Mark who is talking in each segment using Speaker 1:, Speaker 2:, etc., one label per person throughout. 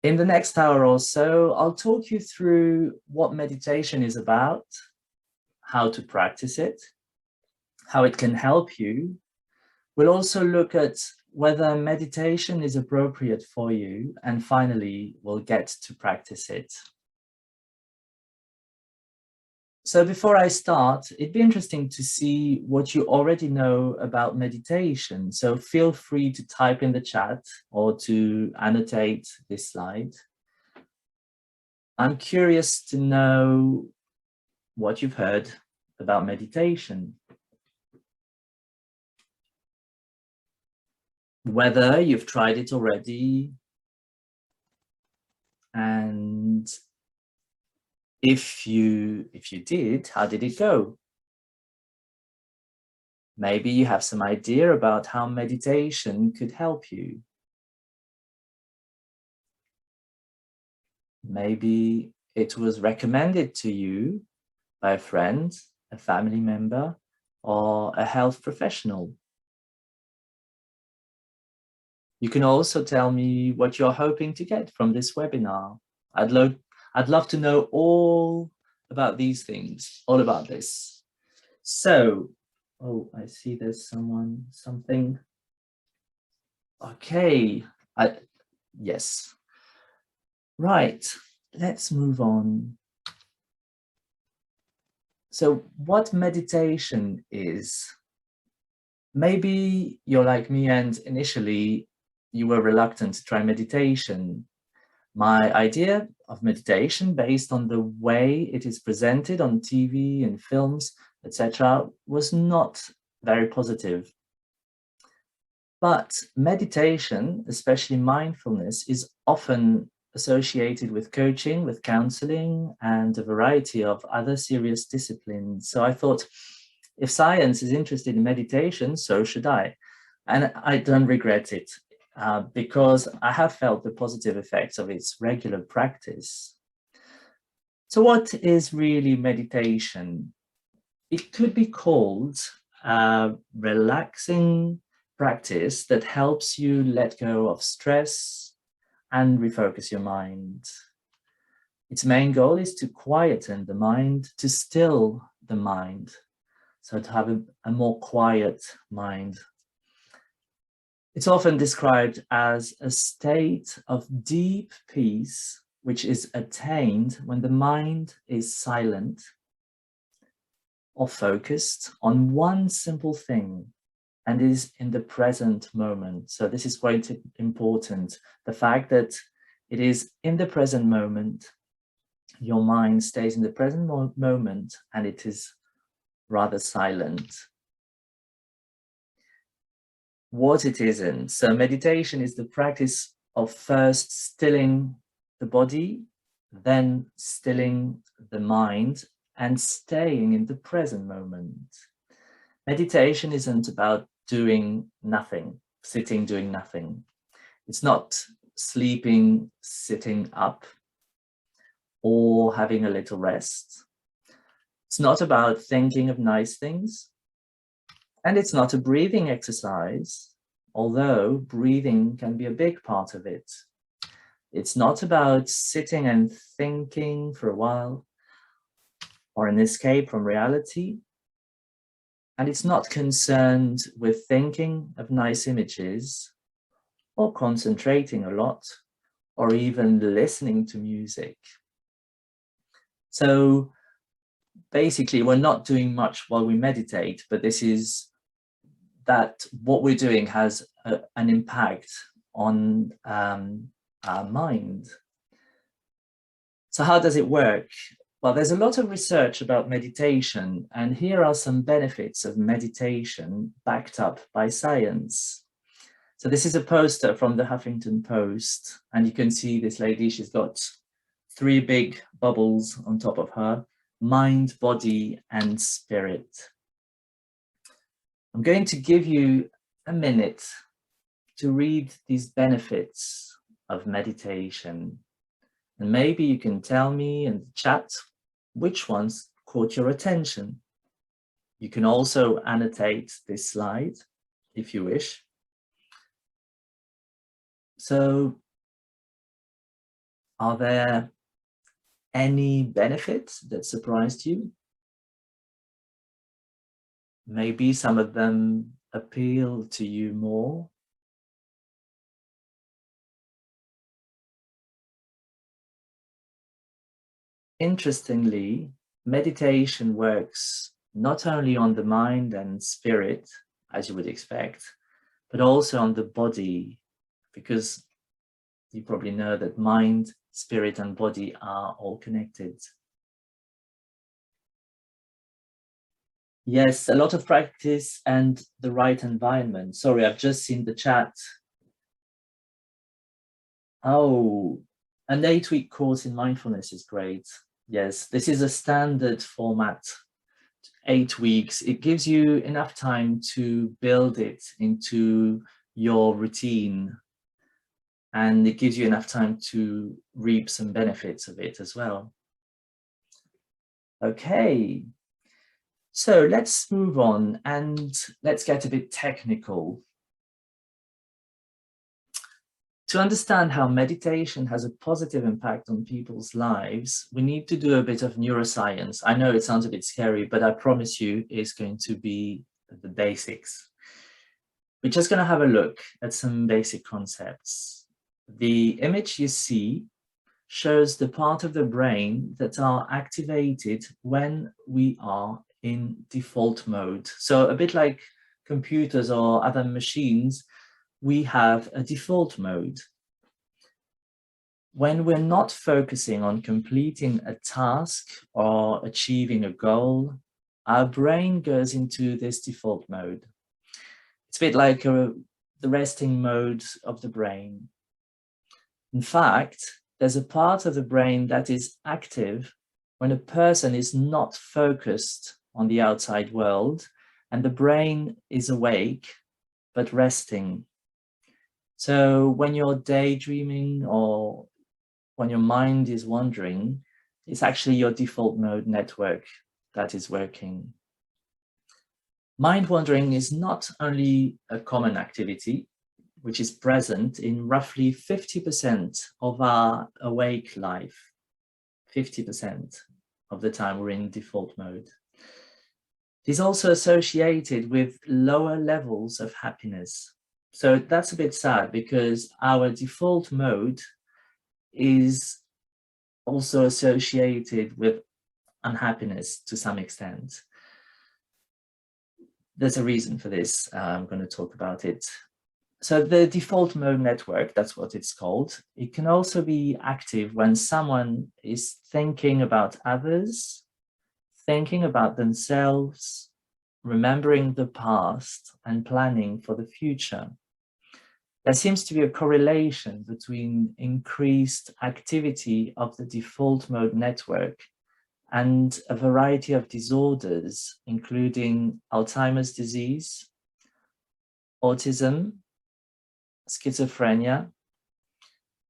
Speaker 1: In the next hour or so, I'll talk you through what meditation is about, how to practice it, how it can help you. We'll also look at whether meditation is appropriate for you, and finally, we'll get to practice it. So before I start, it'd be interesting to see what you already know about meditation. So feel free to type in the chat or to annotate this slide. I'm curious to know what you've heard about meditation. Whether you've tried it already, and if you did, how did it go? Maybe you have some idea about how meditation could help you. Maybe it was recommended to you by a friend, a family member, or a health professional. You can also tell me what you're hoping to get from this webinar. I'd love to know all about these things, all about this. So, oh, I see there's something. Okay, yes. Right, let's move on. So what meditation is? Maybe you're like me and initially you were reluctant to try meditation. My idea of meditation, based on the way it is presented on TV and films, etc., was not very positive. But meditation, especially mindfulness, is often associated with coaching, with counseling, and a variety of other serious disciplines. So I thought, if science is interested in meditation, so should I. And I don't regret it, because I have felt the positive effects of its regular practice. So what is really meditation? It could be called a relaxing practice that helps you let go of stress and refocus your mind. Its main goal is to quieten the mind, to still the mind, so to have a more quiet mind. It's often described as a state of deep peace, which is attained when the mind is silent or focused on one simple thing and is in the present moment. So this is quite important. The fact that it is in the present moment, your mind stays in the present moment, and it is rather silent. What it isn't. So meditation is the practice of first stilling the body, then stilling the mind, and staying in the present moment. Meditation isn't about doing nothing, sitting doing nothing. It's not sleeping, sitting up, or having a little rest. It's not about thinking of nice things. And it's not a breathing exercise, although breathing can be a big part of it. It's not about sitting and thinking for a while, or an escape from reality. And it's not concerned with thinking of nice images, or concentrating a lot, or even listening to music. So basically, we're not doing much while we meditate, but this is that what we're doing has an impact on our mind. So how does it work? Well, there's a lot of research about meditation, and here are some benefits of meditation backed up by science. So this is a poster from the Huffington Post, and you can see this lady, she's got 3 big bubbles on top of her: mind, body, and spirit. I'm going to give you a minute to read these benefits of meditation. And maybe you can tell me in the chat which ones caught your attention. You can also annotate this slide if you wish. So Are there any benefits that surprised you? Maybe some of them appeal to you more. Interestingly, meditation works not only on the mind and spirit, as you would expect, but also on the body, because you probably know that mind, spirit, and body are all connected. Yes, a lot of practice and the right environment. Sorry, I've just seen the chat. Oh, an 8-week course in mindfulness is great. Yes, this is a standard format, 8 weeks. It gives you enough time to build it into your routine, and it gives you enough time to reap some benefits of it as well. Okay, so let's move on and let's get a bit technical. To understand how meditation has a positive impact on people's lives, we need to do a bit of neuroscience. I know it sounds a bit scary, but I promise you it's going to be the basics. We're just going to have a look at some basic concepts. The image you see shows the part of the brain that are activated when we are in default mode. So a bit like computers or other machines, we have a default mode. When we're not focusing on completing a task or achieving a goal, our brain goes into this default mode. It's a bit like the resting mode of the brain. In fact, there's a part of the brain that is active when a person is not focused on the outside world and the brain is awake but resting. So when you're daydreaming or when your mind is wandering, it's actually your default mode network that is working. Mind wandering is not only a common activity, which is present in roughly 50% of our awake life. 50% of the time we're in default mode. It is also associated with lower levels of happiness. So that's a bit sad because our default mode is also associated with unhappiness to some extent. There's a reason for this. I'm going to talk about it. So the default mode network, that's what it's called. It can also be active when someone is thinking about others, thinking about themselves, remembering the past, and planning for the future. There seems to be a correlation between increased activity of the default mode network and a variety of disorders, including Alzheimer's disease, autism, schizophrenia,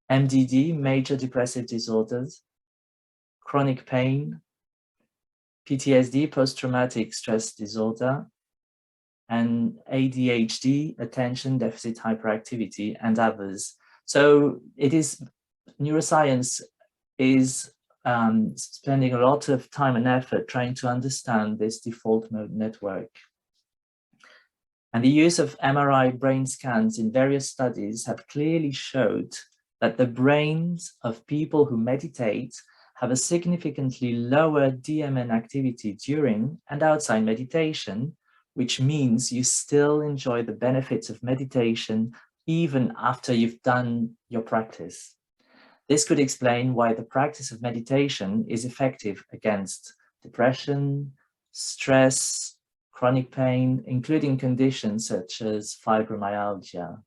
Speaker 1: MDD, major depressive disorders, chronic pain, PTSD, post-traumatic stress disorder, and ADHD, attention deficit hyperactivity, and others. So it is, neuroscience is spending a lot of time and effort trying to understand this default mode network. And the use of MRI brain scans in various studies have clearly showed that the brains of people who meditate have a significantly lower DMN activity during and outside meditation, which means you still enjoy the benefits of meditation even after you've done your practice. This could explain why the practice of meditation is effective against depression, stress, chronic pain, including conditions such as fibromyalgia.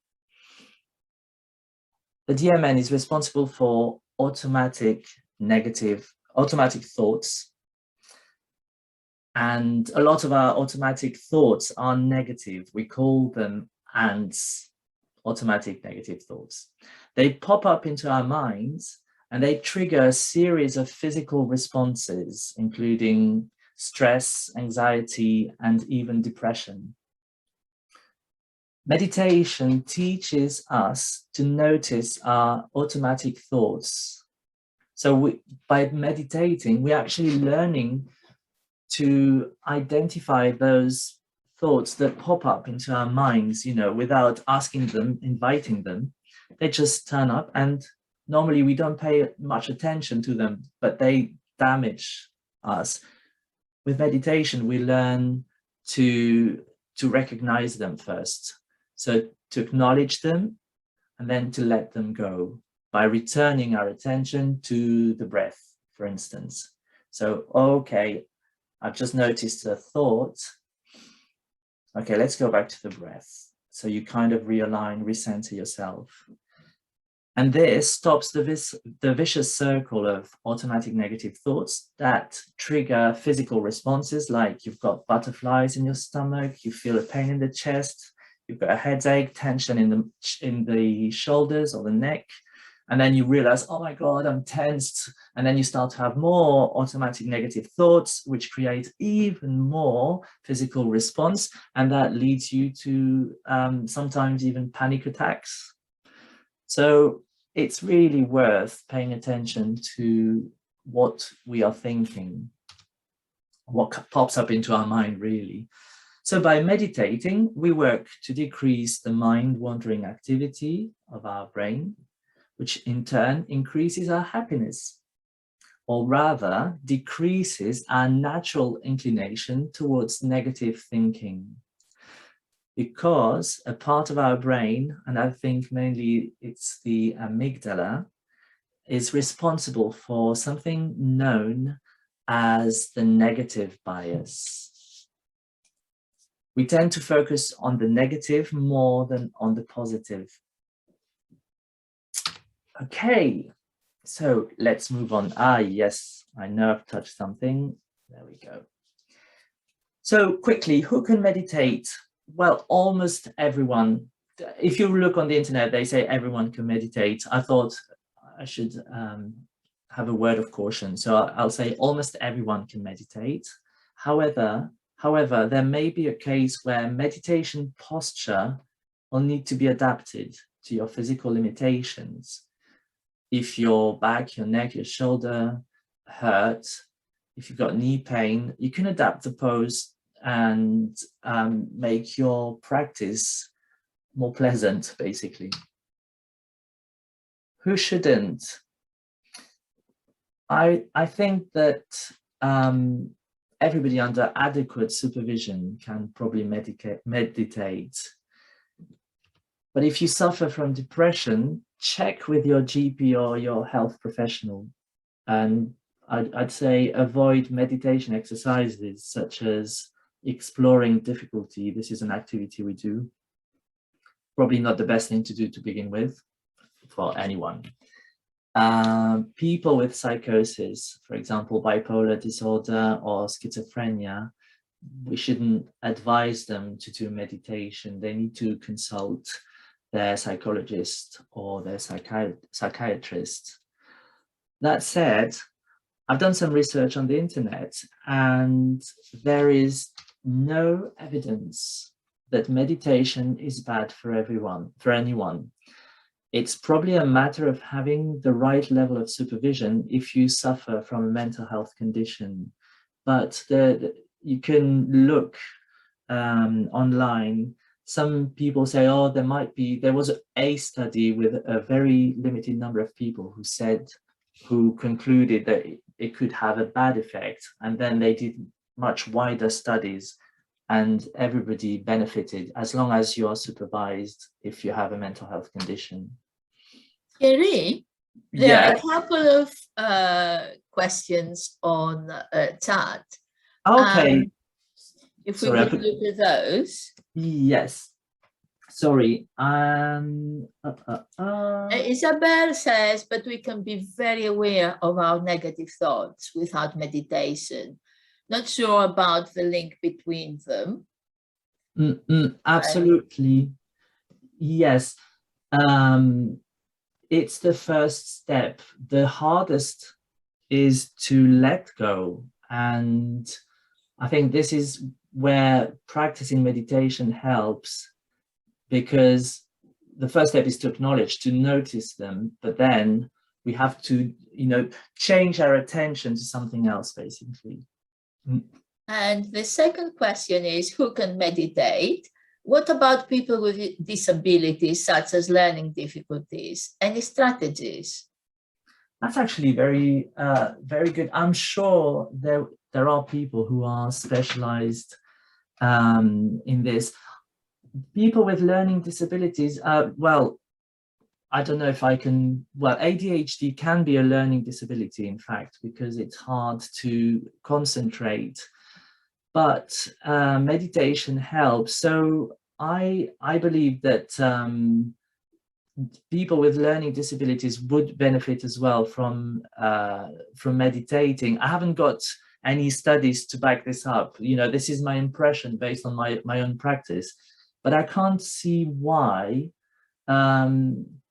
Speaker 1: The DMN is responsible for automatic thoughts. And a lot of our automatic thoughts are negative. We call them ANTs, automatic negative thoughts. They pop up into our minds and they trigger a series of physical responses, including stress, anxiety, and even depression. Meditation teaches us to notice our automatic thoughts So by meditating, we're actually learning to identify those thoughts that pop up into our minds, without asking them, inviting them. They just turn up, and normally we don't pay much attention to them, but they damage us. With meditation, we learn to recognize them first. So to acknowledge them and then to let them go by returning our attention to the breath, for instance. So, okay, I've just noticed a thought. Okay, let's go back to the breath. So you kind of realign, recenter yourself. And this stops the vicious circle of automatic negative thoughts that trigger physical responses, like you've got butterflies in your stomach, you feel a pain in the chest, you've got a headache, tension in the shoulders or the neck, and then you realize, oh my God, I'm tensed. And then you start to have more automatic negative thoughts, which create even more physical response. And that leads you to sometimes even panic attacks. So it's really worth paying attention to what we are thinking, what pops up into our mind, really. So by meditating, we work to decrease the mind-wandering activity of our brain, which in turn increases our happiness, or rather decreases our natural inclination towards negative thinking. Because a part of our brain, and I think mainly it's the amygdala, is responsible for something known as the negative bias. We tend to focus on the negative more than on the positive. Okay, so let's move on. Yes, I know I've touched something. There we go. So quickly, who can meditate? Well, almost everyone. If you look on the internet, they say everyone can meditate. I thought I should have a word of caution. So I'll say almost everyone can meditate. However, there may be a case where meditation posture will need to be adapted to your physical limitations. If your back, your neck, your shoulder hurt, if you've got knee pain, you can adapt the pose and make your practice more pleasant, basically. Who shouldn't? I think that everybody under adequate supervision can probably meditate. But if you suffer from depression, check with your GP or your health professional. And I'd say avoid meditation exercises such as exploring difficulty. This is an activity we do. Probably not the best thing to do to begin with for anyone. People with psychosis, for example, bipolar disorder or schizophrenia, we shouldn't advise them to do meditation. They need to consult their psychologist or their psychiatrist. That said, I've done some research on the internet, and there is no evidence that meditation is bad for anyone. It's probably a matter of having the right level of supervision if you suffer from a mental health condition. But you can look online. Some people say, oh, there was a study with a very limited number of people who concluded that it could have a bad effect. And then they did much wider studies, and everybody benefited as long as you are supervised if you have a mental health condition.
Speaker 2: Thierry, there are a couple of questions on chat.
Speaker 1: Okay.
Speaker 2: If we could look at those.
Speaker 1: Yes. Sorry.
Speaker 2: Isabel says, but we can be very aware of our negative thoughts without meditation. Not sure about the link between them.
Speaker 1: Absolutely. Yes. It's the first step. The hardest is to let go. And I think this is where practicing meditation helps, because the first step is to acknowledge, to notice them, but then We have to, change our attention to something else, basically.
Speaker 2: And the second question is, who can meditate? What about people with disabilities, such as learning difficulties? Any strategies?
Speaker 1: That's actually very, very good. I'm sure there are people who are specialized in this. People with learning disabilities, well, I don't know if I can, well, ADHD can be a learning disability, in fact, because it's hard to concentrate, but meditation helps. So I believe that people with learning disabilities would benefit as well from meditating. I haven't got any studies to back this up. This is my impression based on my own practice, but I can't see why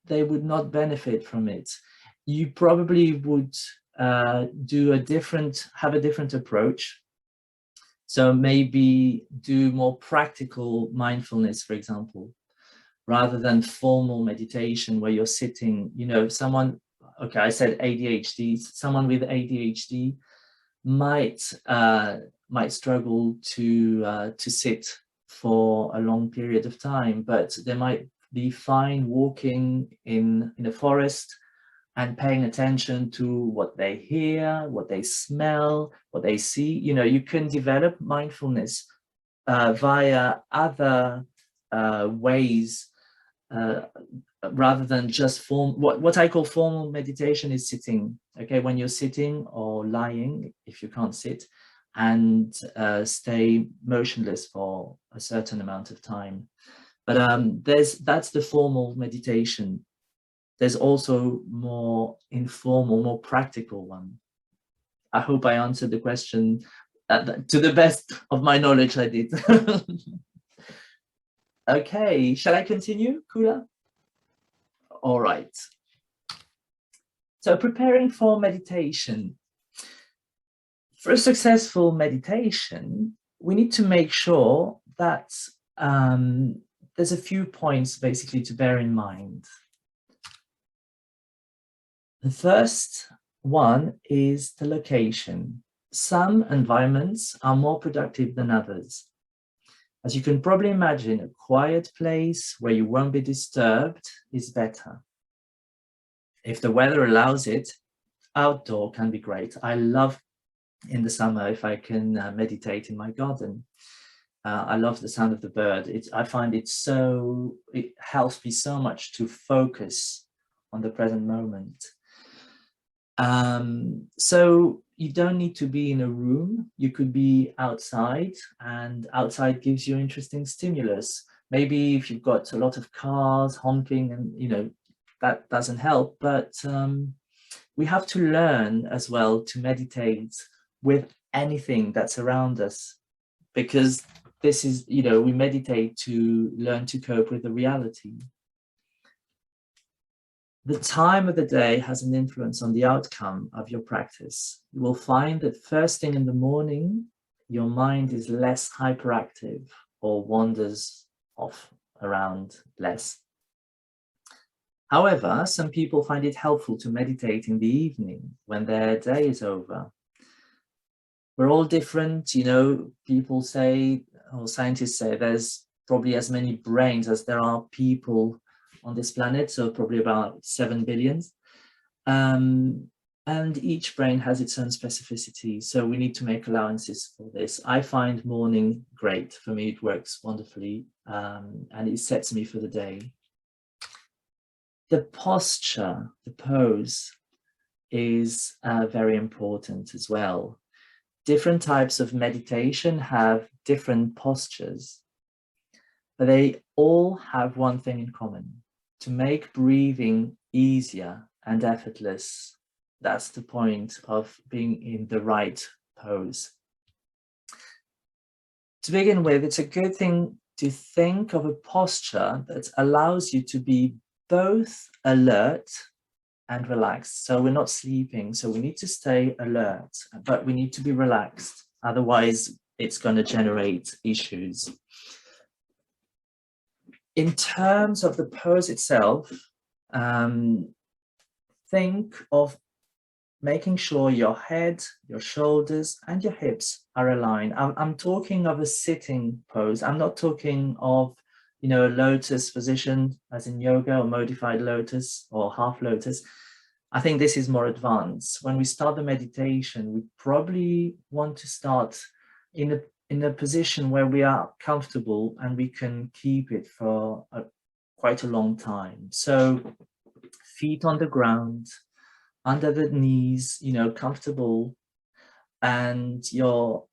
Speaker 1: they would not benefit from it. You probably would have a different approach. So maybe do more practical mindfulness, for example, rather than formal meditation where you're sitting, someone, okay, I said ADHD, someone with ADHD might struggle to sit for a long period of time, but they might be fine walking in a forest and paying attention to what they hear, what they smell, what they see. You can develop mindfulness via other ways rather than just what I call formal meditation is sitting. Okay, when you're sitting or lying, if you can't sit, and stay motionless for a certain amount of time. But that's the formal meditation. There's also more informal, more practical one. I hope I answered the question to the best of my knowledge. I did. Okay, shall I continue, Kula? All right. So preparing for meditation. For a successful meditation, we need to make sure that there's a few points basically to bear in mind. The first one is the location. Some environments are more productive than others. As you can probably imagine, a quiet place where you won't be disturbed is better. If the weather allows it, outdoor can be great. I love in the summer if I can meditate in my garden. I love the sound of the bird. I find it helps me so much to focus on the present moment. So you don't need to be in a room. You could be outside, and outside gives you interesting stimulus. Maybe if you've got a lot of cars honking and that doesn't help, but we have to learn as well to meditate with anything that's around us, because this is, we meditate to learn to cope with the reality. The time of the day has an influence on the outcome of your practice. You will find that first thing in the morning, your mind is less hyperactive or wanders off around less. However, some people find it helpful to meditate in the evening when their day is over. We're all different, people say, or scientists say, there's probably as many brains as there are people on this planet, so probably about 7 billion. And each brain has its own specificity, so we need to make allowances for this. I find morning great. For me, it works wonderfully, and it sets me for the day. The posture, the pose, is very important as well. Different types of meditation have different postures, but they all have one thing in common: to make breathing easier and effortless. That's the point of being in the right pose. To begin with, it's a good thing to think of a posture that allows you to be both alert and relaxed. So we're not sleeping, so we need to stay alert, but we need to be relaxed. Otherwise, it's going to generate issues. In terms of the pose itself, think of making sure your head, your shoulders, and your hips are aligned. I'm talking of a sitting pose. I'm not talking of, a lotus position as in yoga or modified lotus or half lotus. I think this is more advanced. When we start the meditation, we probably want to start in a position where we are comfortable and we can keep it for quite a long time. So feet on the ground, under the knees, comfortable, and your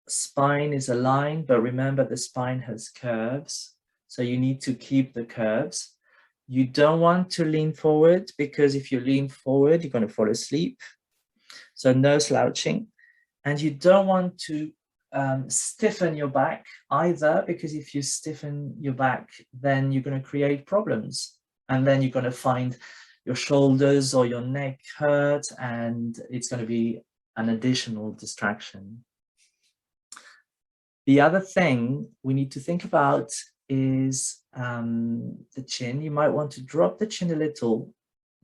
Speaker 1: spine is aligned, but remember the spine has curves, so you need to keep the curves. You don't want to lean forward, because if you lean forward, you're going to fall asleep. So no slouching. And you don't want to stiffen your back either, because if you stiffen your back, then you're going to create problems. And then you're going to find your shoulders or your neck hurt, and it's going to be an additional distraction. The other thing we need to think about is the chin. You might want to drop the chin a little,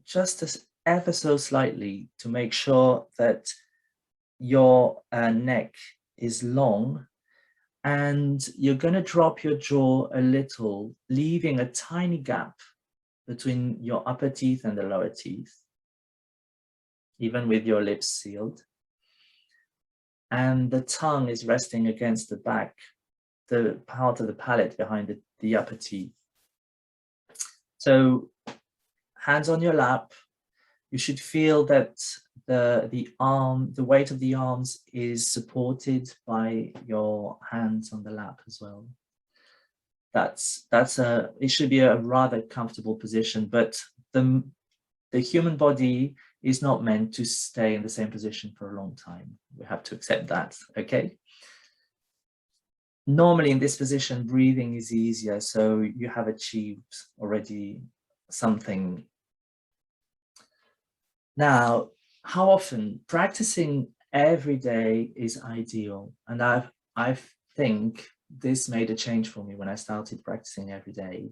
Speaker 1: just ever so slightly, to make sure that your neck is long, and you're going to drop your jaw a little, leaving a tiny gap between your upper teeth and the lower teeth, even with your lips sealed. And the tongue is resting against the back, the part of the palate behind the upper teeth. So hands on your lap. You should feel that the weight of the arms is supported by your hands on the lap as well. It should be a rather comfortable position, but the human body is not meant to stay in the same position for a long time. We have to accept that, okay? Normally in this position, breathing is easier, so you have achieved already something. Now, how often? Practicing every day is ideal, and I think this made a change for me when I started practicing every day.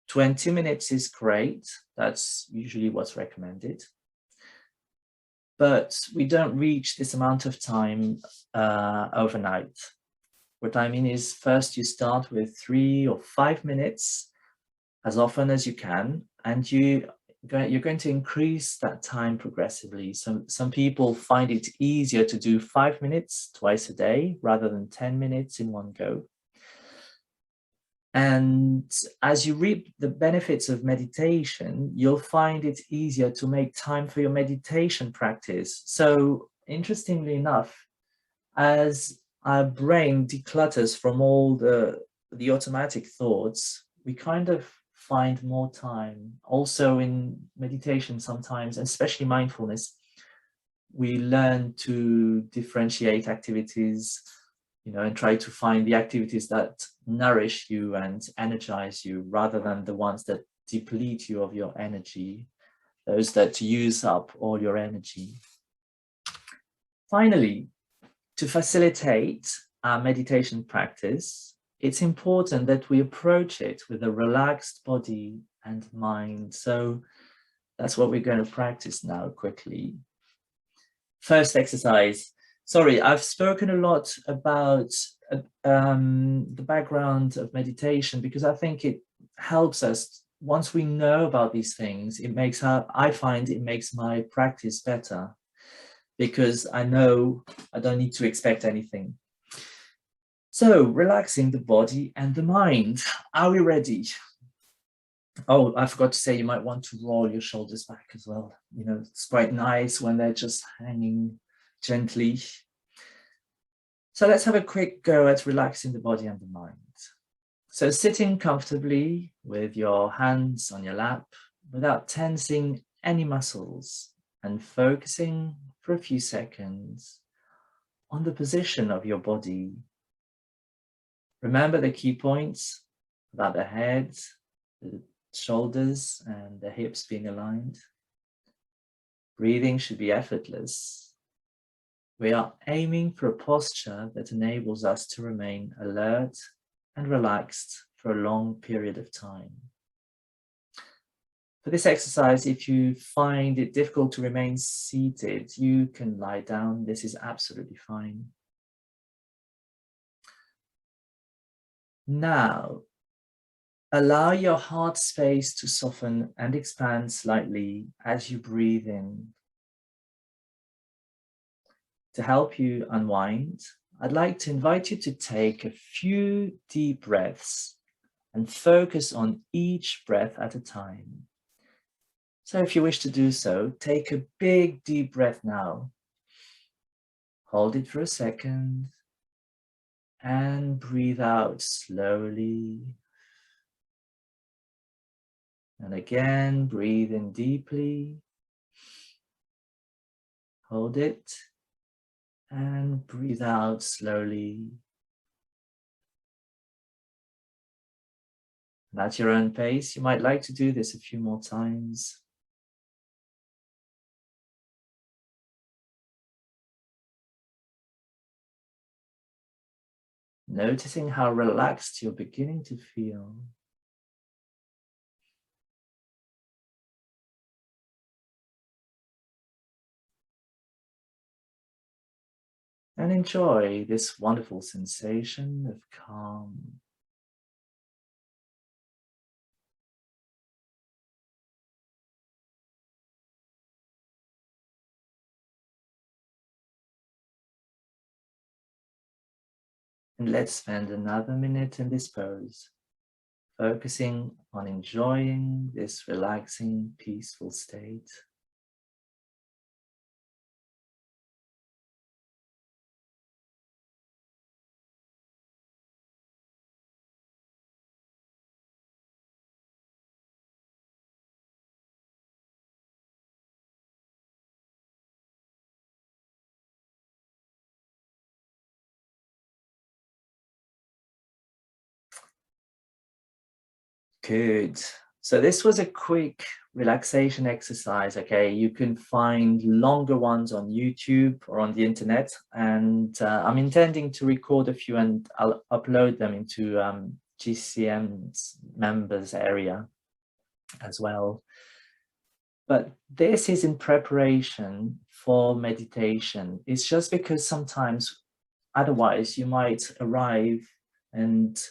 Speaker 1: 20 minutes is great. That's usually what's recommended. But we don't reach this amount of time overnight. What I mean is, first you start with 3 or 5 minutes, as often as you can, and you're going to increase that time progressively. Some people find it easier to do 5 minutes twice a day rather than 10 minutes in one go. And as you reap the benefits of meditation, you'll find it easier to make time for your meditation practice. So interestingly enough, as our brain declutters from all the automatic thoughts, we kind of find more time. Also in meditation sometimes, and especially mindfulness, we learn to differentiate activities, and try to find the activities that nourish you and energize you, rather than the ones that deplete you of your energy, those that use up all your energy. Finally, to facilitate our meditation practice, it's important that we approach it with a relaxed body and mind. So that's what we're going to practice now quickly. First exercise. Sorry, I've spoken a lot about the background of meditation, because I think it helps us. Once we know about these things, I find it makes my practice better, because I know I don't need to expect anything. So, relaxing the body and the mind. Are we ready? Oh, I forgot to say, you might want to roll your shoulders back as well. It's quite nice when they're just hanging gently. So let's have a quick go at relaxing the body and the mind. So sitting comfortably with your hands on your lap without tensing any muscles, and focusing for a few seconds on the position of your body. Remember the key points about the head, the shoulders, and the hips being aligned. Breathing should be effortless. We are aiming for a posture that enables us to remain alert and relaxed for a long period of time. For this exercise, if you find it difficult to remain seated, you can lie down. This is absolutely fine. Now, allow your heart space to soften and expand slightly as you breathe in. To help you unwind, I'd like to invite you to take a few deep breaths and focus on each breath at a time. So if you wish to do so, take a big deep breath now. Hold it for a second and breathe out slowly. And again, breathe in deeply. Hold it and breathe out slowly. And at your own pace, you might like to do this a few more times. Noticing how relaxed you're beginning to feel. And enjoy this wonderful sensation of calm. And let's spend another minute in this pose, focusing on enjoying this relaxing, peaceful state. Good. So this was a quick relaxation exercise, okay? You can find longer ones on YouTube or on the internet, and I'm intending to record a few and I'll upload them into GCM's members area as well. But this is in preparation for meditation. It's just because sometimes otherwise you might arrive and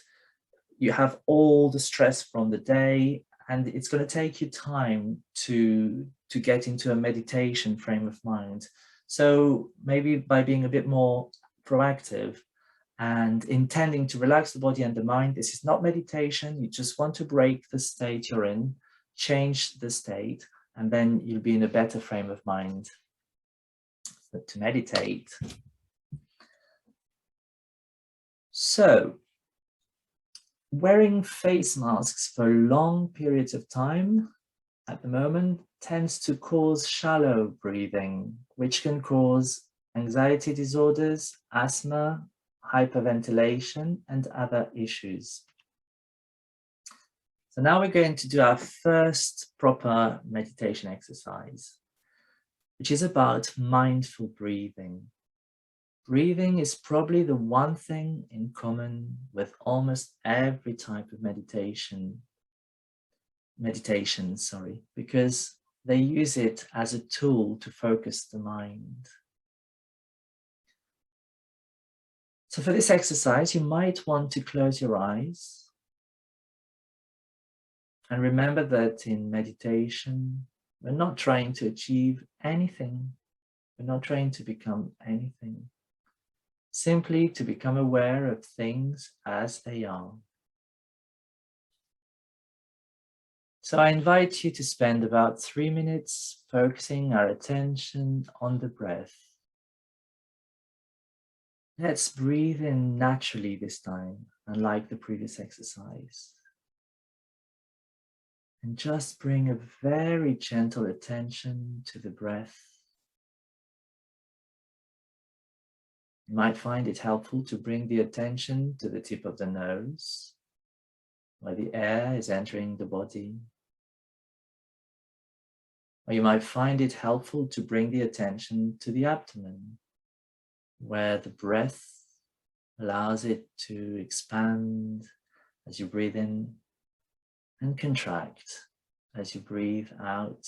Speaker 1: you have all the stress from the day, and it's going to take you time to get into a meditation frame of mind. So maybe by being a bit more proactive and intending to relax the body and the mind, this is not meditation. You just want to break the state you're in, change the state, and then you'll be in a better frame of mind to meditate. So, wearing face masks for long periods of time at the moment tends to cause shallow breathing, which can cause anxiety disorders, asthma, hyperventilation, and other issues. So now we're going to do our first proper meditation exercise, which is about mindful breathing. Breathing is probably the one thing in common with almost every type of meditation, because they use it as a tool to focus the mind. So for this exercise, you might want to close your eyes. And remember that in meditation, we're not trying to achieve anything. We're not trying to become anything. Simply to become aware of things as they are. So I invite you to spend about 3 minutes focusing our attention on the breath. Let's breathe in naturally this time, unlike the previous exercise. And just bring a very gentle attention to the breath. You might find it helpful to bring the attention to the tip of the nose, where the air is entering the body. Or you might find it helpful to bring the attention to the abdomen, where the breath allows it to expand as you breathe in and contract as you breathe out.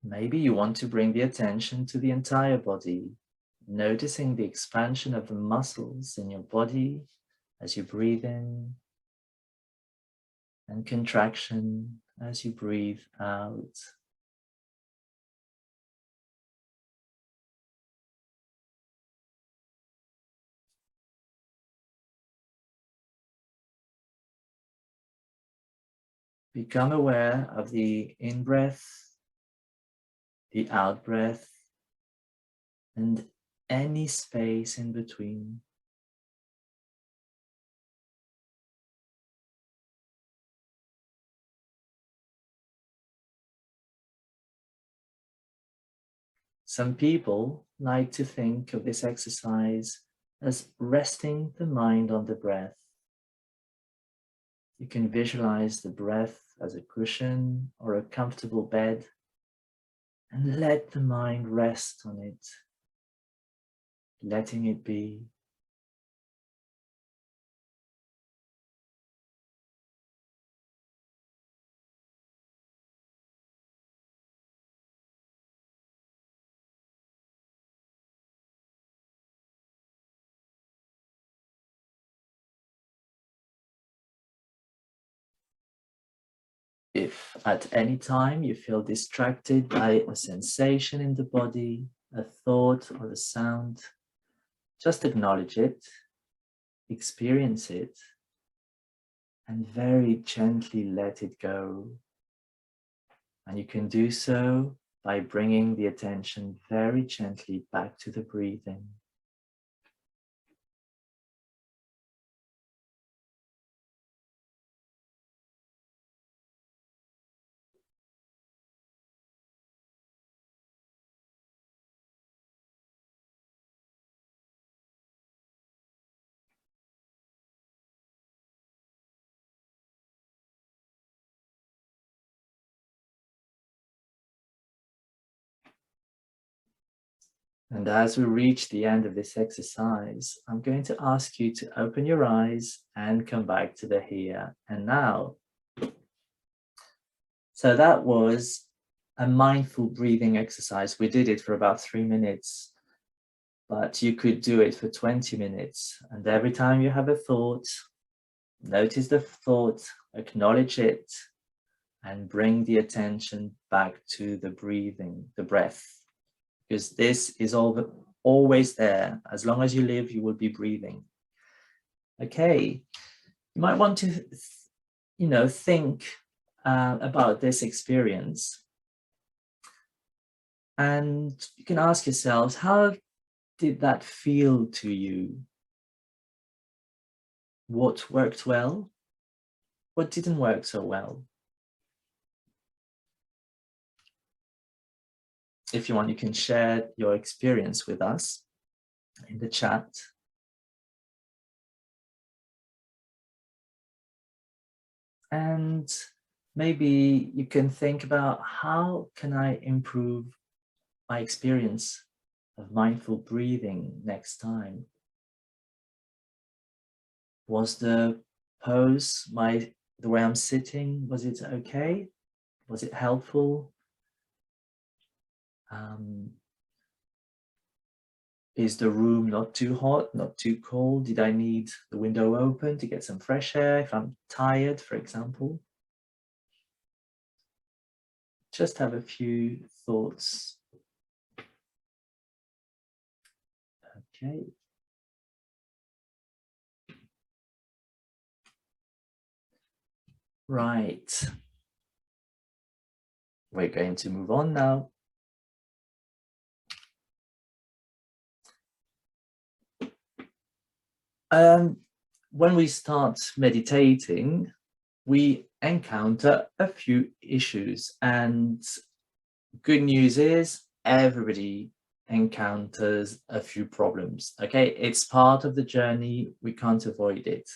Speaker 1: Maybe you want to bring the attention to the entire body, noticing the expansion of the muscles in your body as you breathe in, and contraction as you breathe out. Become aware of the in-breath, the out-breath, and any space in between. Some people like to think of this exercise as resting the mind on the breath. You can visualize the breath as a cushion or a comfortable bed and let the mind rest on it, letting it be. If at any time you feel distracted by a sensation in the body, a thought or a sound, just acknowledge it, experience it, and very gently let it go. And you can do so by bringing the attention very gently back to the breathing. And as we reach the end of this exercise, I'm going to ask you to open your eyes and come back to the here and now. So that was a mindful breathing exercise. We did it for about 3 minutes, but you could do it for 20 minutes. And every time you have a thought, notice the thought, acknowledge it, and bring the attention back to the breathing, the breath. Because this is always there. As long as you live, you will be breathing. Okay, you might want to, think about this experience. And you can ask yourselves, how did that feel to you? What worked well? What didn't work so well? If you want, you can share your experience with us in the chat. And maybe you can think about, how can I improve my experience of mindful breathing next time? Was the pose, the way I'm sitting, was it okay? Was it helpful? Is the room not too hot, not too cold? Did I need the window open to get some fresh air if I'm tired, for example? Just have a few thoughts. Okay. Right. We're going to move on now. When we start meditating, we encounter a few issues, and good news is everybody encounters a few problems. Okay, it's part of the journey. We can't avoid it.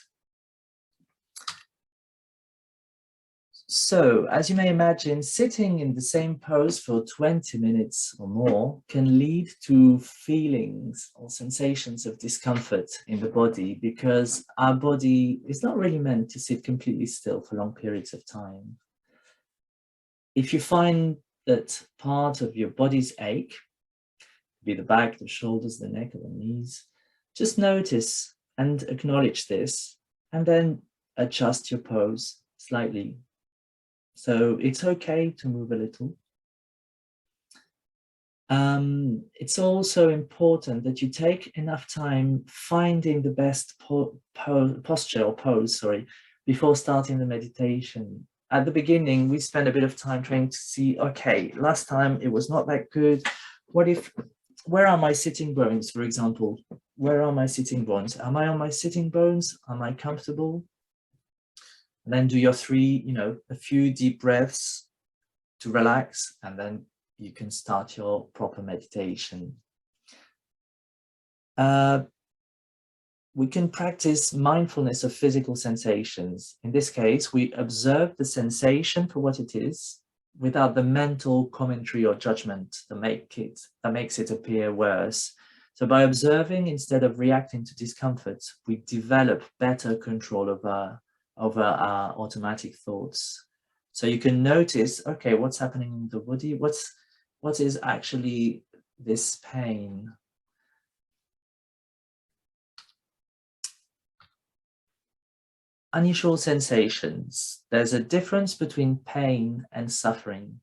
Speaker 1: So, as you may imagine, sitting in the same pose for 20 minutes or more can lead to feelings or sensations of discomfort in the body, because our body is not really meant to sit completely still for long periods of time. If you find that part of your body's ache, be the back, the shoulders, the neck, or the knees, just notice and acknowledge this, and then adjust your pose slightly. So it's okay to move a little. It's also important that you take enough time finding the best posture or pose, before starting the meditation. At the beginning, we spend a bit of time trying to see, okay, last time it was not that good. Where are my sitting bones, for example? Where are my sitting bones? Am I on my sitting bones? Am I comfortable? And then do your a few deep breaths to relax, and then you can start your proper meditation. We can practice mindfulness of physical sensations. In this case, we observe the sensation for what it is, without the mental commentary or judgment that makes it appear worse. So by observing instead of reacting to discomfort, we develop better control over our automatic thoughts. So you can notice, okay, what's happening in the body? What is actually this pain? Unusual sensations. There's a difference between pain and suffering.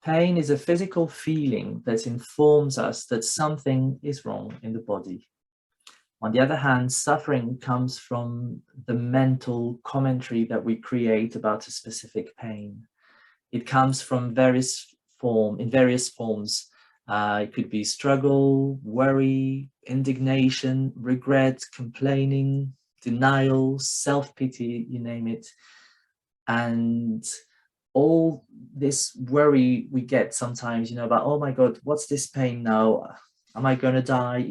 Speaker 1: Pain is a physical feeling that informs us that something is wrong in the body. On the other hand, suffering comes from the mental commentary that we create about a specific pain. It comes from various forms. It could be struggle, worry, indignation, regret, complaining, denial, self-pity, you name it. And all this worry we get sometimes, about, oh my God, what's this pain now? Am I going to die?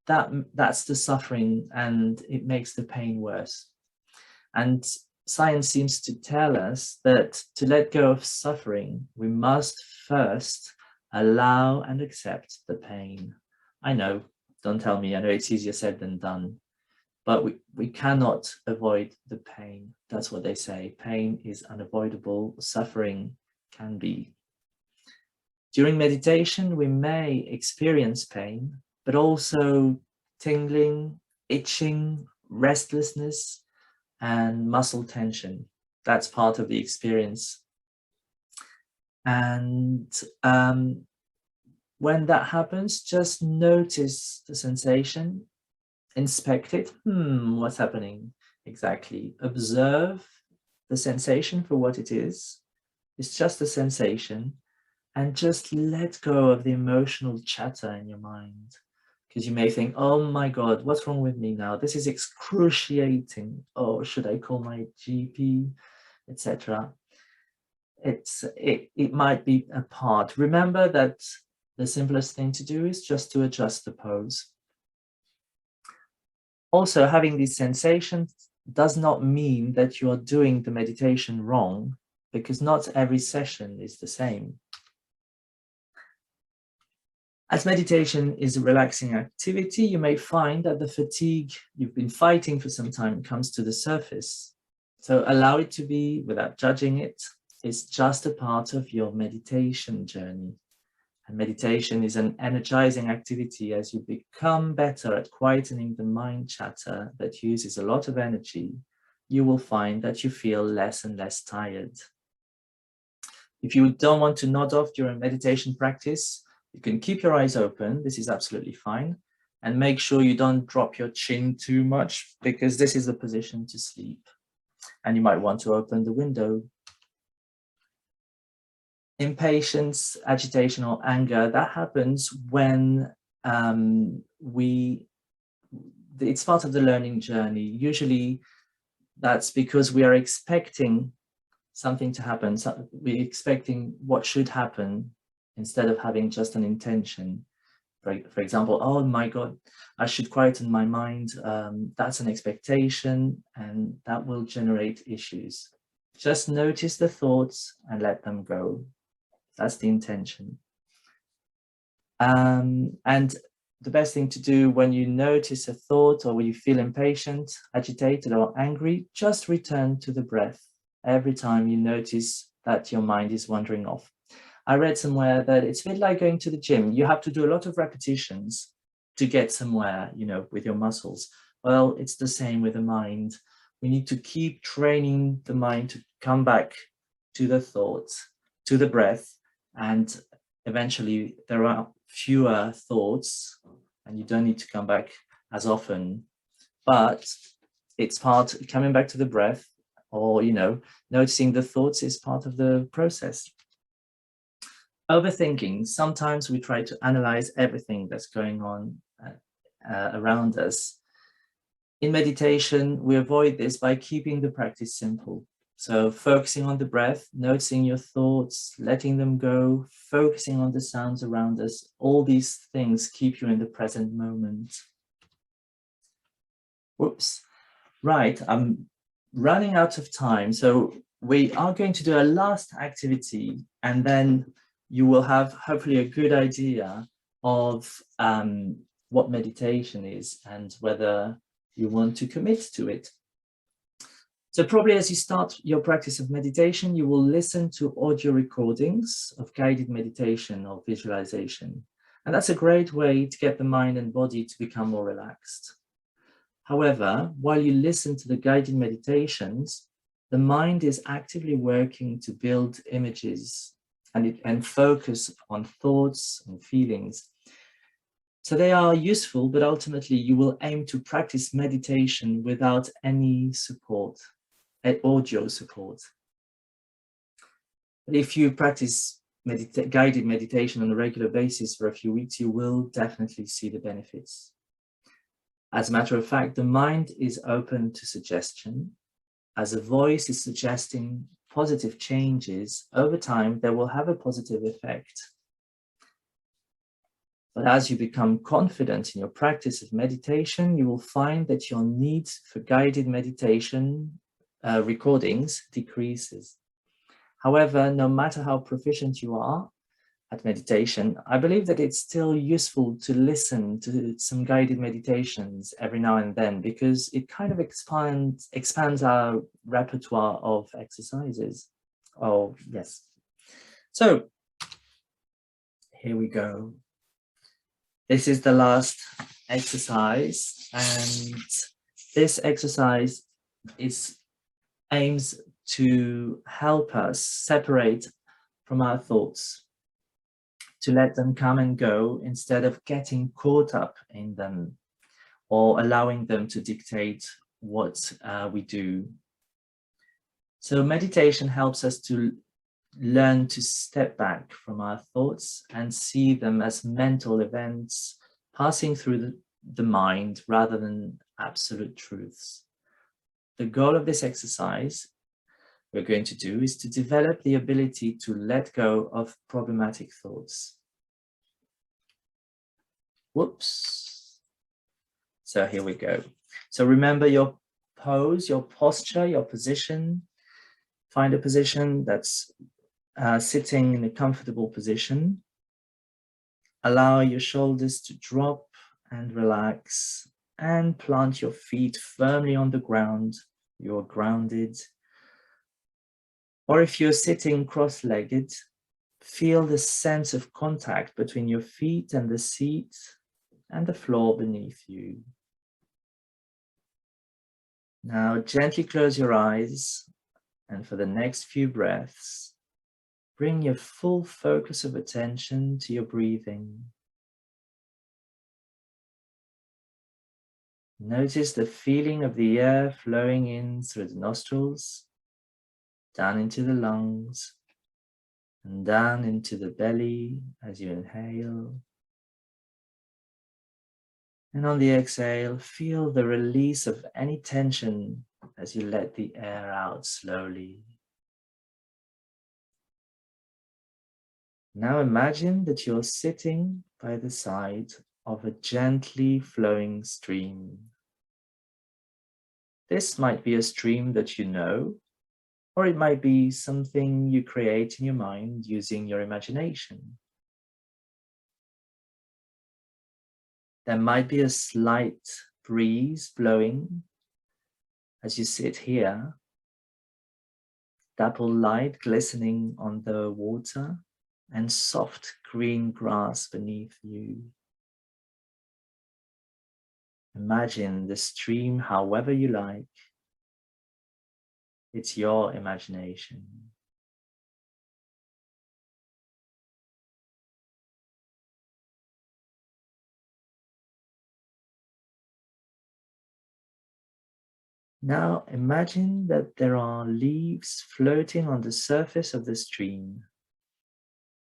Speaker 1: That's the suffering, and it makes the pain worse. And science seems to tell us that to let go of suffering, we must first allow and accept the pain. I know, don't tell me, I know it's easier said than done, but we cannot avoid the pain. That's what they say. Pain is unavoidable, suffering can be. During meditation, we may experience pain, but also tingling, itching, restlessness, and muscle tension. That's part of the experience. And when that happens, just notice the sensation, inspect it. What's happening exactly? Observe the sensation for what it is. It's just a sensation, and just let go of the emotional chatter in your mind. Because you may think, oh my God, what's wrong with me now? This is excruciating. Oh, should I call my GP, etc.? It might be a part. Remember that the simplest thing to do is just to adjust the pose. Also, having these sensations does not mean that you are doing the meditation wrong, because not every session is the same. As meditation is a relaxing activity, you may find that the fatigue you've been fighting for some time comes to the surface. So allow it to be without judging it. It's just a part of your meditation journey. And meditation is an energizing activity. As you become better at quietening the mind chatter that uses a lot of energy, you will find that you feel less and less tired. If you don't want to nod off during meditation practice, you can keep your eyes open. This is absolutely fine. And make sure you don't drop your chin too much, because this is the position to sleep. And you might want to open the window. Impatience, agitation, or anger, that happens when it's part of the learning journey. Usually that's because we are expecting something to happen. So we're expecting what should happen instead of having just an intention. For example, oh my God, I should quieten my mind. That's an expectation, and that will generate issues. Just notice the thoughts and let them go. That's the intention. And the best thing to do when you notice a thought or when you feel impatient, agitated, or angry, just return to the breath every time you notice that your mind is wandering off. I read somewhere that it's a bit like going to the gym. You have to do a lot of repetitions to get somewhere, with your muscles. Well, it's the same with the mind. We need to keep training the mind to come back to the thoughts, to the breath, and eventually there are fewer thoughts and you don't need to come back as often, but it's coming back to the breath, or noticing the thoughts is part of the process. Overthinking, sometimes we try to analyze everything that's going on around us. In meditation, we avoid this by keeping the practice simple. So focusing on the breath, noticing your thoughts, letting them go, focusing on the sounds around us, all these things keep you in the present moment. Whoops. Right, I'm running out of time. So we are going to do a last activity, and then you will have hopefully a good idea of what meditation is and whether you want to commit to it. So probably as you start your practice of meditation, you will listen to audio recordings of guided meditation or visualization. And that's a great way to get the mind and body to become more relaxed. However, while you listen to the guided meditations, the mind is actively working to build images and focus on thoughts and feelings. So they are useful, but ultimately you will aim to practice meditation without any support, audio support. But if you practice guided meditation on a regular basis for a few weeks, you will definitely see the benefits. As a matter of fact, the mind is open to suggestion. As a voice is suggesting positive changes, over time, they will have a positive effect. But as you become confident in your practice of meditation, you will find that your need for guided meditation recordings decreases. However, no matter how proficient you are at meditation, I believe that it's still useful to listen to some guided meditations every now and then, because it kind of expands our repertoire of exercises. Oh, yes. So here we go. This is the last exercise, and this exercise aims to help us separate from our thoughts, to let them come and go instead of getting caught up in them or allowing them to dictate what we do. So meditation helps us to learn to step back from our thoughts and see them as mental events passing through the mind rather than absolute truths. The goal of this exercise we're going to do is to develop the ability to let go of problematic thoughts. Whoops. So here we go. So remember your pose, your posture, your position. Find a position that's sitting in a comfortable position. Allow your shoulders to drop and relax, and plant your feet firmly on the ground. You're grounded. Or if you're sitting cross-legged, feel the sense of contact between your feet and the seat and the floor beneath you. Now gently close your eyes, and for the next few breaths, bring your full focus of attention to your breathing. Notice the feeling of the air flowing in through the nostrils, down into the lungs, and down into the belly as you inhale. And on the exhale, feel the release of any tension as you let the air out slowly. Now imagine that you're sitting by the side of a gently flowing stream. This might be a stream that you know, or it might be something you create in your mind using your imagination. There might be a slight breeze blowing as you sit here, dapple light glistening on the water and soft green grass beneath you. Imagine the stream however you like. It's your imagination. Now imagine that there are leaves floating on the surface of the stream,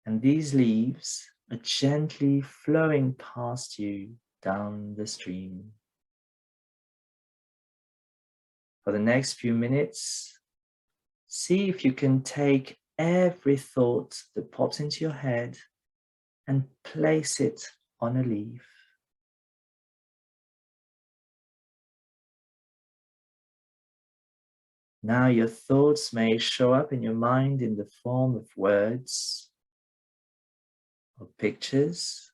Speaker 1: and these leaves are gently flowing past you down the stream. For the next few minutes, see if you can take every thought that pops into your head and place it on a leaf. Now your thoughts may show up in your mind in the form of words or pictures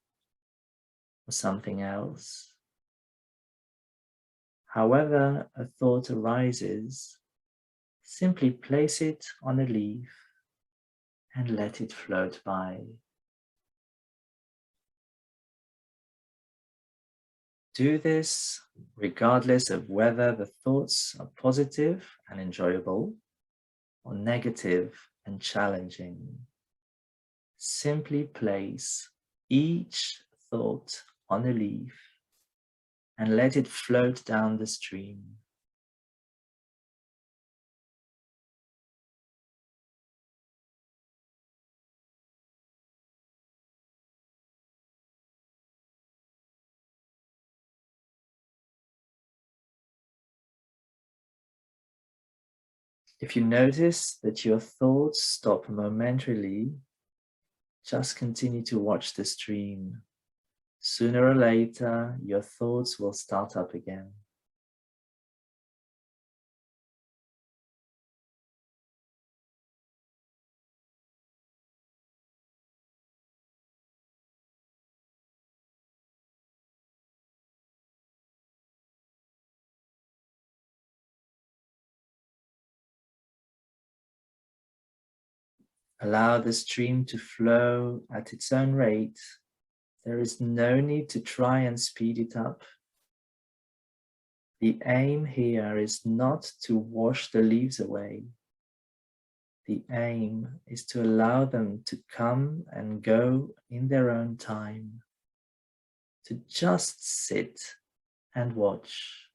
Speaker 1: or something else. However a thought arises, simply place it on a leaf and let it float by. Do this regardless of whether the thoughts are positive and enjoyable or negative and challenging. Simply place each thought on a leaf and let it float down the stream. If you notice that your thoughts stop momentarily, just continue to watch the stream. Sooner or later, your thoughts will start up again. Allow the stream to flow at its own rate. There is no need to try and speed it up. The aim here is not to wash the leaves away. The aim is to allow them to come and go in their own time, to just sit and watch.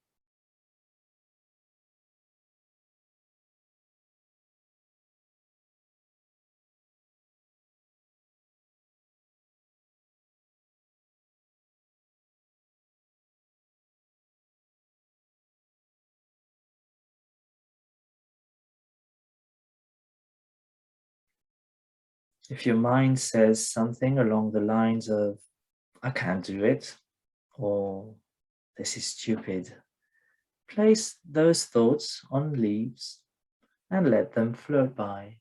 Speaker 1: If your mind says something along the lines of, I can't do it, or this is stupid, place those thoughts on leaves and let them float by.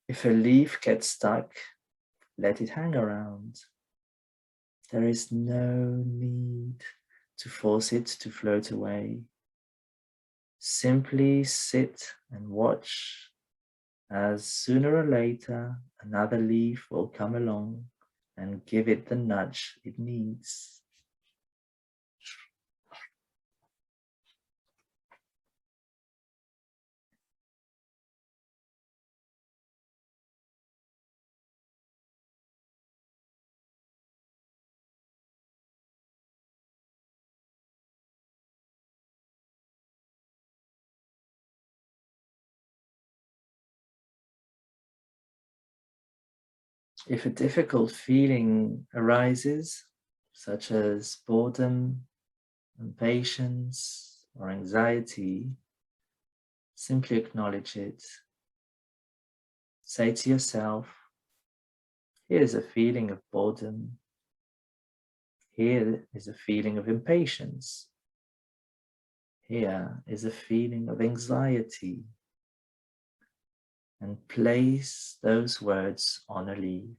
Speaker 1: If a leaf gets stuck, let it hang around. There is no need to force it to float away. Simply sit and watch as sooner or later another leaf will come along and give it the nudge it needs. If a difficult feeling arises, such as boredom, impatience, or anxiety, simply acknowledge it. Say to yourself, here's a feeling of boredom. Here is a feeling of impatience. Here is a feeling of anxiety. And place those words on a leaf.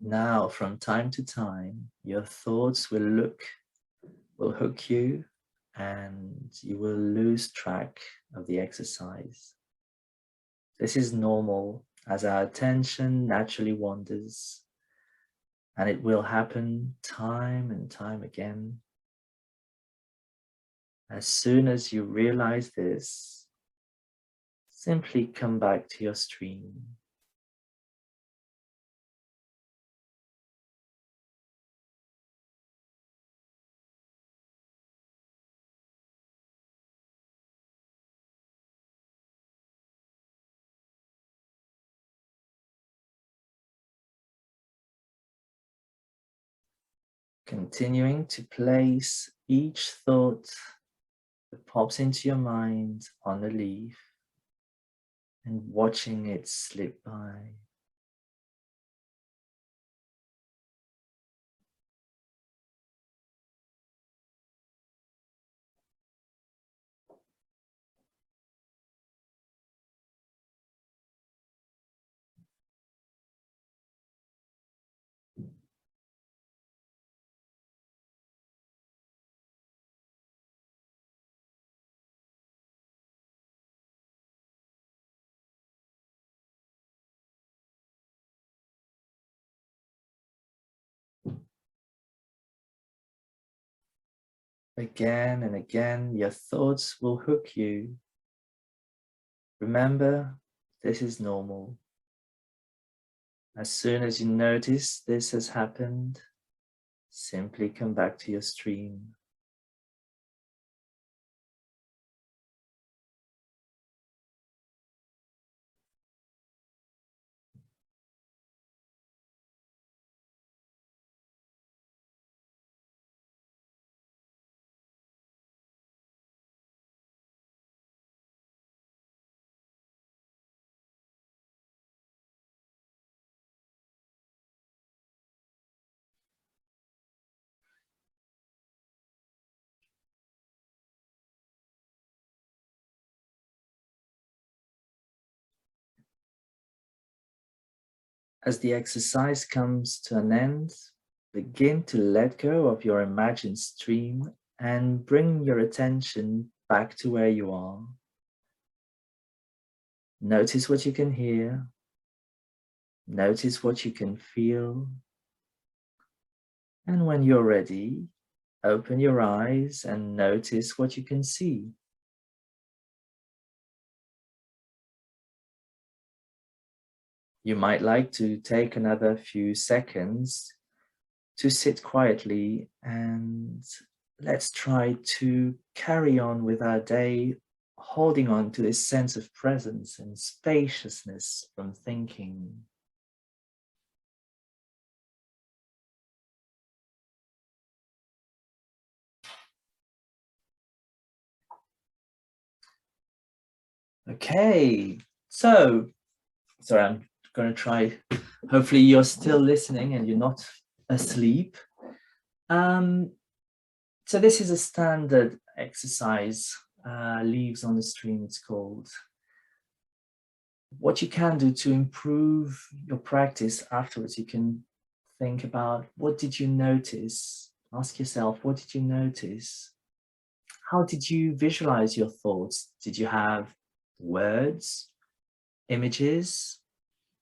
Speaker 1: Now, from time to time, your thoughts will hook you, and you will lose track of the exercise. This is normal as our attention naturally wanders, and it will happen time and time again. As soon as you realize this, simply come back to your stream. Continuing to place each thought that pops into your mind on a leaf and watching it slip by. Again and again, your thoughts will hook you. Remember, this is normal. As soon as you notice this has happened, simply come back to your stream. As the exercise comes to an end, begin to let go of your imagined stream and bring your attention back to where you are. Notice what you can hear. Notice what you can feel. And when you're ready, open your eyes and notice what you can see. You might like to take another few seconds to sit quietly, and let's try to carry on with our day, holding on to this sense of presence and spaciousness from thinking. Okay, so, sorry, I'm going to try, hopefully you're still listening and you're not asleep. So this is a standard exercise, leaves on the stream it's called. What you can do to improve your practice afterwards, you can think about, what did you notice? Ask yourself, what did you notice? how did you visualize your thoughts? Did you have words, images,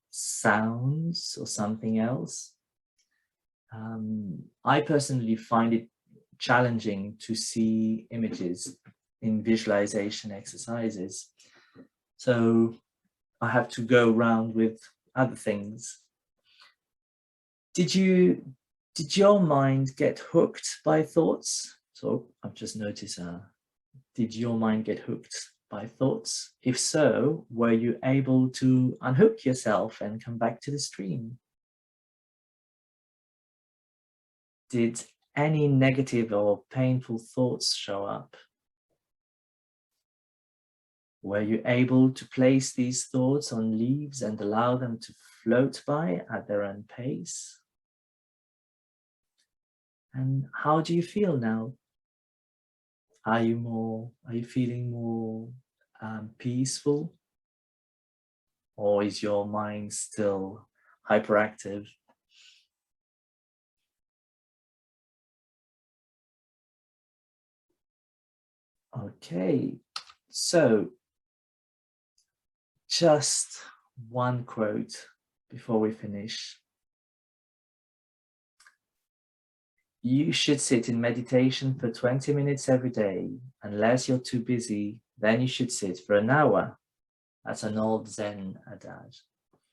Speaker 1: sounds, or something else? I personally find it challenging to see images in visualization exercises. So I have to go around with other things. Did your mind get hooked by thoughts? So I've just noticed, did your mind get hooked by thoughts? If so, were you able to unhook yourself and come back to the stream? Did any negative or painful thoughts show up? Were you able to place these thoughts on leaves and allow them to float by at their own pace? And how do you feel now? Are you feeling more peaceful? Or is your mind still hyperactive? Okay, so just one quote before we finish. You should sit in meditation for 20 minutes every day. Unless you're too busy, then you should sit for an hour. That's an old Zen adage.